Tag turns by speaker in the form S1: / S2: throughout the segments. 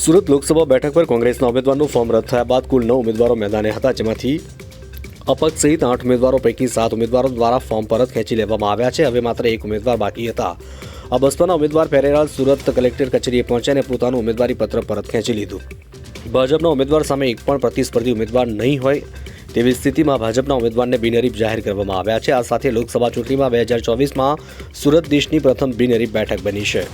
S1: સુરત લોકસભા બેઠક પર કોંગ્રેસના ઉમેદવારનું ફોર્મ રદ થયા બાદ કુલ 9 ઉમેદવારો મેદાને હતા, જેમાંથી અપક્ષ સહિત 8 ઉમેદવારો પૈકી 7 ઉમેદવારો દ્વારા ફોર્મ પરત ખેંચી લેવામાં આવ્યા છે. હવે માત્ર એક ઉમેદવાર બાકી હતા. આ બસપાના ઉમેદવાર પેરેરાલ સુરત કલેક્ટર કચેરીએ પહોંચ્યા અને પોતાનું ઉમેદવારી પત્ર પરત ખેંચી લીધું. ભાજપના ઉમેદવાર સામે એક પણ પ્રતિસ્પર્ધી ઉમેદવાર નહીં હોય તેવી સ્થિતિમાં ભાજપના ઉમેદવારને બિનહરીફ જાહેર કરવામાં આવ્યા છે. આ સાથે લોકસભા ચૂંટણીમાં 2024માં સુરત દેશની પ્રથમ બિનહરીફ બેઠક બની છે.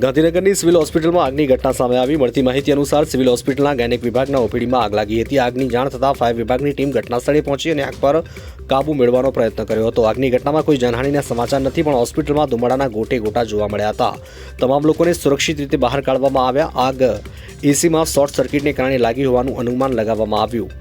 S1: ગાંધીનગરની સિવિલ હોસ્પિટલમાં આગની ઘટના સામે આવી. મળતી માહિતી અનુસાર સિવિલ હોસ્પિટલના ગાયનેક વિભાગના ઓપીડીમાં આગ લાગી હતી. આગની જાણ થતાં ફાયર વિભાગની ટીમ ઘટનાસ્થળે પહોંચી અને આગ પર કાબુ મેળવવાનો પ્રયત્ન કર્યો હતો. આગની ઘટનામાં કોઈ જાનહાનિના સમાચાર નથી, પણ હોસ્પિટલમાં ધુમાડાના ગોટે ગોટા જોવા મળ્યા હતા. તમામ લોકોને સુરક્ષિત રીતે બહાર કાઢવામાં આવ્યા. આગ એસીમાં શોર્ટ સર્કિટને કારણે લાગી હોવાનું અનુમાન લગાવવામાં આવ્યું.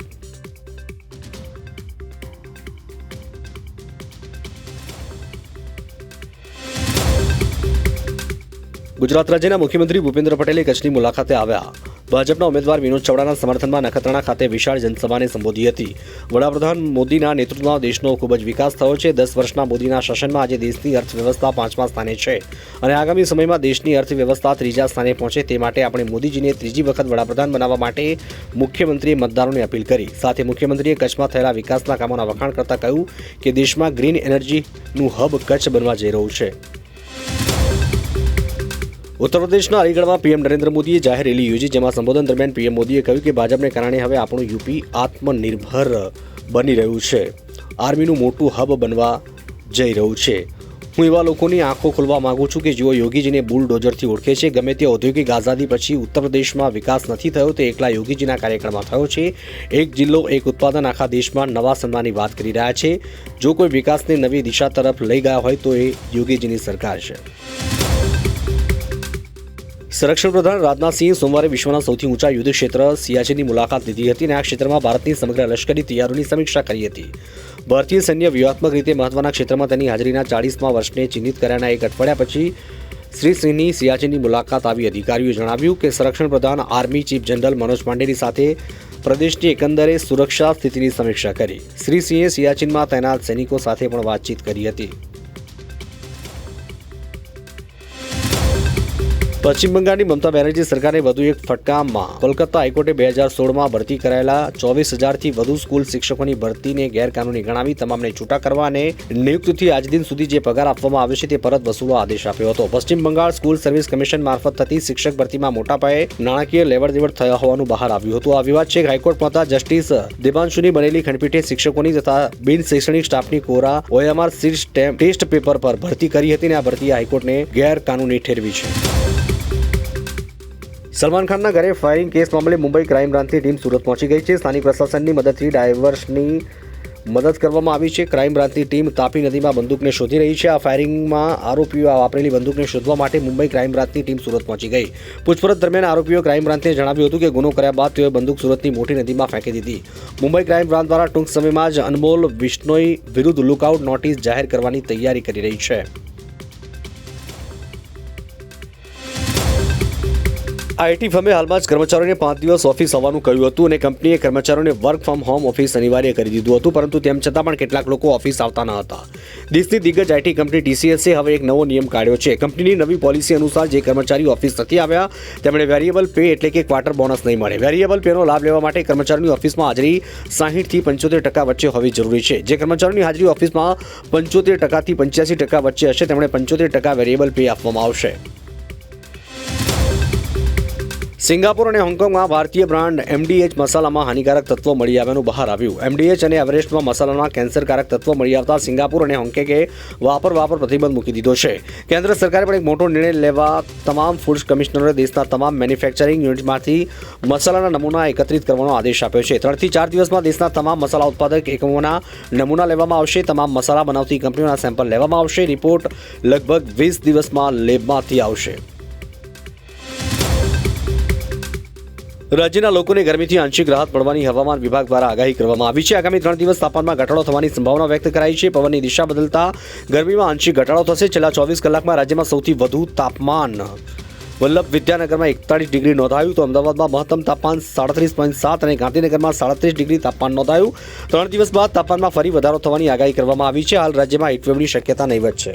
S1: ગુજરાત રાજ્યના મુખ્યમંત્રી ભૂપેન્દ્ર પટેલે કચ્છની મુલાકાતે આવ્યા. ભાજપના ઉમેદવાર વિનોદ ચાવડાના સમર્થનમાં નખત્રાણા ખાતે વિશાળ જનસભાને સંબોધી હતી. વડાપ્રધાન મોદીના નેતૃત્વમાં દેશનો ખૂબ જ વિકાસ થયો છે. 10 વર્ષના મોદીના શાસનમાં આજે દેશની અર્થવ્યવસ્થા 5મા સ્થાને છે અને આગામી સમયમાં દેશની અર્થવ્યવસ્થા 3જા સ્થાને પહોંચે તે માટે આપણે મોદીજીને 3જી વખત વડાપ્રધાન બનાવવા માટે મુખ્યમંત્રીએ મતદારોને અપીલ કરી. સાથે મુખ્યમંત્રીએ કચ્છમાં થયેલા વિકાસના કામોના વખાણ કરતા કહ્યું કે દેશમાં ગ્રીન એનર્જીનું હબ કચ્છ બનવા જઈ રહ્યું છે. ઉત્તર પ્રદેશના અલીગઢમાં પીએમ નરેન્દ્ર મોદીએ જાહેર રેલી યોજી, જેમાં સંબોધન દરમિયાન પીએમ મોદીએ કહ્યું કે ભાજપને કારણે હવે આપણું યુપી આત્મનિર્ભર બની રહ્યું છે, આર્મીનું મોટું હબ બનવા જઈ રહ્યું છે. હું એવા લોકોની આંખો ખોલવા માંગુ છું કે જેઓ યોગીજીને બુલડોઝરથી ઓળખે છે. ગમે તે ઔદ્યોગિક આઝાદી પછી ઉત્તર પ્રદેશમાં વિકાસ નથી થયો તે એકલા યોગીજીના કાર્યક્રમમાં થયો છે. એક જિલ્લો એક ઉત્પાદન આખા દેશમાં નવા સન્માનની વાત કરી રહ્યા છે. જો કોઈ વિકાસને નવી દિશા તરફ લઈ ગયા હોય તો એ યોગીજીની સરકાર છે. સંરક્ષણ પ્રધાન રાજનાથસિંહે સોમવારે વિશ્વના સૌથી ઊંચા યુદ્ધ ક્ષેત્ર સિયાચીનની મુલાકાત લીધી હતી અને આ ક્ષેત્રમાં ભારતની સમગ્ર લશ્કરી તૈયારીઓની સમીક્ષા કરી હતી. ભારતીય સૈન્ય વ્યૂહાત્મક રીતે મહત્વના ક્ષેત્રમાં તેની હાજરીના 40મા વર્ષને ચિહ્નિત કર્યાના એક અઠવાડિયા પછી શ્રી સિંહની સિયાચીનની મુલાકાત આવી. અધિકારીઓએ જણાવ્યું કે સંરક્ષણ પ્રધાન આર્મી ચીફ જનરલ મનોજ પાંડેની સાથે પ્રદેશની એકંદરે સુરક્ષા સ્થિતિની સમીક્ષા કરી. શ્રી સિંહે સિયાચીનમાં તૈનાત સૈનિકો સાથે પણ વાતચીત કરી હતી. પશ્ચિમ બંગાળની મમતા બેનર્જી સરકારે વધુ એક ફટકામાં કોલકાતા હાઈકોર્ટે 2016માં ભરતી કરાયેલા 24,000થી વધુ સ્કૂલ શિક્ષકોની ભરતીને ગેરકાનૂની ગણાવી તમામને છૂટા કરવા અને નિયુક્તિથી આજ દિન સુધી જે પગાર આપવામાં આવે છે તે પરત વસૂલવા આદેશ આપ્યો હતો. પશ્ચિમ બંગાળ સ્કૂલ સર્વિસ કમિશન મારફત થતી શિક્ષક ભરતીમાં મોટા પાયે નાણાકીય લેવડ દેવડ થયા હોવાનું બહાર આવ્યું હતું. આ વિવાદ છેક હાઈકોર્ટ પહોંચતા જસ્ટિસ દેબાંશુની બનેલી ખંડપીઠે શિક્ષકોની તથા બિન શૈક્ષણિક સ્ટાફની કોરા OMR ટેસ્ટ પેપર પર ભરતી કરી હતી અને આ ભરતીએ હાઈકોર્ટને ગેરકાનૂની ઠેરવી છે. સલમાન ખાનના ઘરે ફાયરિંગ કેસ મામલે મુંબઈ ક્રાઇમ બ્રાન્ચની ટીમ સુરત પહોંચી ગઈ છે. સ્થાનિક પ્રશાસનની મદદથી ડાયવર્સની મદદ કરવામાં આવી છે. ક્રાઇમ બ્રાન્ચની ટીમ તાપી નદીમાં બંદૂકને શોધી રહી છે. આ ફાયરિંગમાં આરોપીઓ વાપરેલી બંદૂકને શોધવા માટે મુંબઈ ક્રાઇમ બ્રાન્ચની ટીમ સુરત પહોંચી ગઈ. પૂછપરછ દરમિયાન આરોપીઓ ક્રાઇમ બ્રાન્ચને જણાવ્યું હતું કે ગુનો કર્યા બાદ તેઓએ બંદૂક સુરતની મોટી નદીમાં ફેંકી દીધી. મુંબઈ ક્રાઇમ બ્રાન્ચ દ્વારા ટૂંક સમયમાં જ અનમોલ વિશ્નોઈ વિરુદ્ધ લુકઆઉટ નોટિસ જાહેર કરવાની તૈયારી કરી રહી છે. આઈટી ફર્મે હાલમાં જ કર્મચારીઓને 5 દિવસ ઓફિસ આવવાનું કહ્યું હતું અને કંપનીએ કર્મચારીઓને વર્ક ફ્રોમ હોમ ઓફિસ અનિવાર્ય કરી દીધું હતું, પરંતુ તેમ છતાં પણ કેટલાક લોકો ઓફિસ આવતા ન હતા. દેશની દિગ્ગજ આઈટી કંપની TCSએ હવે એક નવો નિયમ કાઢ્યો છે. કંપનીની નવી પોલિસી અનુસાર જે કર્મચારીઓ ઓફિસ નથી આવ્યા તેમણે વેરિયેબલ પે એટલે કે ક્વાર્ટર બોનસ નહીં મળે. વેરિયેબલ પેનો લાભ લેવા માટે કર્મચારીઓની ઓફિસમાં હાજરી 60થી 75% વચ્ચે હોવી જરૂરી છે. જે કર્મચારીઓની હાજરી ઓફિસમાં 75%થી 85% વચ્ચે હશે તેમણે 75% વેરિયેબલ પે આપવામાં આવશે. સિંગાપુર અને હોંગકોંગમાં ભારતીય બ્રાન્ડ MDH મસાલામાં હાનિકારક તત્વો મળી આવ્યાનું બહાર આવ્યું. MDH અને એવરેસ્ટમાં મસાલામાં કેન્સરકારક તત્વો મળી આવતા સિંગાપુર અને હોંગકોંગે વાપર પ્રતિબંધ મૂકી દીધો છે. કેન્દ્ર સરકારે પણ એક મોટો નિર્ણય લેવા તમામ ફૂડ કમિશનરોએ દેશના તમામ મેન્યુફેક્ચરિંગ યુનિટમાંથી મસાલાના નમૂના એકત્રિત કરવાનો આદેશ આપ્યો છે. 3 થી 4 દિવસમાં દેશના તમામ મસાલા ઉત્પાદક એકમોના નમૂના લેવામાં આવશે. તમામ મસાલા બનાવતી કંપનીઓના સેમ્પલ લેવામાં આવશે. રિપોર્ટ લગભગ 20 દિવસમાં લેબમાંથી આવશે. રાજ્યના લોકોને ગરમીથી આંશિક રાહત મળવાની હવામાન વિભાગ દ્વારા આગાહી કરવામાં આવી છે. આગામી 3 દિવસ તાપમાનમાં ઘટાડો થવાની સંભાવના વ્યક્ત કરાઈ છે. પવનની દિશા બદલતા ગરમીમાં આંશિક ઘટાડો થશે. છેલ્લા 24 કલાકમાં રાજ્યમાં સૌથી વધુ તાપમાન વલ્લભ વિદ્યાનગરમાં 41 ડિગ્રી નોંધાયું તો અમદાવાદમાં મહત્તમ તાપમાન 37.7 અને ગાંધીનગરમાં 37 ડિગ્રી તાપમાન નોંધાયું. 3 દિવસ બાદ તાપમાનમાં ફરી વધારો થવાની આગાહી કરવામાં આવી છે. હાલ રાજ્યમાં હીટવેવની શક્યતા નહીવત છે.